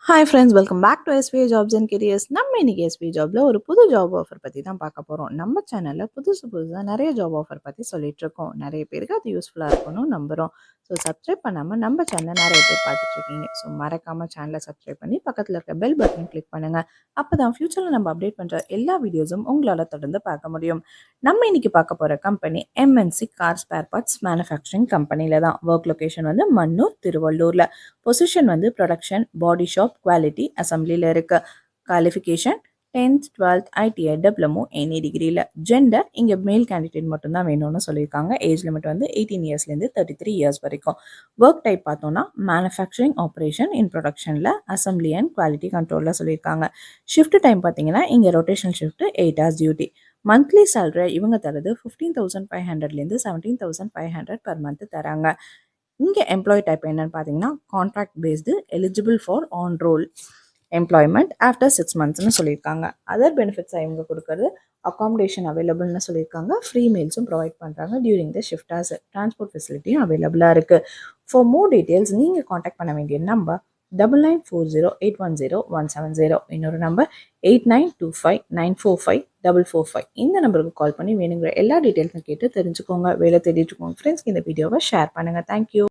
Hi friends, welcome back to SBI jobs and careers. நம்ம இன்னைக்கு SBI ஜாப்ல ஒரு புது ஜாப் ஆஃபர் பற்றி தான் பார்க்க போகிறோம். நம்ம சேனலில் புதுசாக நிறைய ஜாப் ஆஃபர் பற்றி சொல்லிட்டு இருக்கோம். நிறைய பேருக்கு அது யூஸ்ஃபுல்லாக இருக்கணும் நம்புகிறோம். ஸோ சப்ஸ்கிரைப் பண்ணாமல் நம்ம சேனலை நிறைய பேர் பார்த்துட்டு இருக்கீங்க. ஸோ மறக்காமல் சேனலை சப்ஸ்கிரைப் பண்ணி பக்கத்தில் இருக்க பெல் பட்டன் கிளிக் பண்ணுங்கள். அப்போ தான் ஃபியூச்சரில் நம்ம அப்டேட் பண்ணுற எல்லா வீடியோஸும் உங்களால் தொடர்ந்து பார்க்க முடியும். நம்ம இன்னைக்கு பார்க்க போகிற company MNC car spare parts manufacturing கம்பெனியில் தான். ஒர்க் லொகேஷன் வந்து மன்னூர், திருவள்ளூரில். பொசிஷன் வந்து ப்ரொடக்ஷன், பாடி ஷாப், குவாலிட்டி, அசம்பிளியில் இருக்கு. Qualification 10th 12th ITI diploma any டிகிரியில். ஜெண்டர் இங்கே மேல் கேண்டிடேட் மட்டும்தான் வேணும்னு சொல்லியிருக்காங்க. ஏஜ் லிமிட் வந்து 18 இயர்ஸ்லேருந்து 33 இயர்ஸ் வரைக்கும். ஒர்க் டைப் பார்த்தோன்னா மேனுஃபேக்சரிங் ஆப்ரேஷன் இன் ப்ரொடக்ஷனில், அசம்பிளி அண்ட் குவாலிட்டி கண்ட்ரோலில் சொல்லியிருக்காங்க. ஷிஃப்ட் டைம் பார்த்தீங்கன்னா இங்கே rotational shift 8 hours duty. Monthly salary இவங்க தரது 15,500லேருந்து 17,500 per month தராங்க. இங்கே எம்ப்ளாயி டைப் என்னன்னு பார்த்தீங்கன்னா contract based, eligible for on roll employment after 6 monthsனு சொல்லியிருக்காங்க. அதர் பெனிஃபிட்ஸாக இவங்க கொடுக்கறது அகாமடேஷன் அவைலபிள்னு சொல்லியிருக்காங்க. ஃப்ரீ மீல்ஸும் ப்ரொவைட் பண்ணுறாங்க during the shift hours. Transport ஃபெசிலிட்டியும் அவைலபிளாக இருக்குது. ஃபார் மோர் டீட்டெயில்ஸ் நீங்கள் காண்டாக்ட் பண்ண வேண்டிய நம்பர் 9940810170. இன்னொரு நம்பர் 8925945445. இந்த நம்பருக்கு கால் பண்ணி வேணுங்கிற எல்லா டீட்டெயில்ஸும் கேட்டு தெரிஞ்சுக்கோங்க. வேலை தேடிட்டு இருக்கோங்க ஃப்ரெண்ட்ஸ்க்கு இந்த வீடியோவை ஷேர் பண்ணுங்கள். தேங்க்யூ.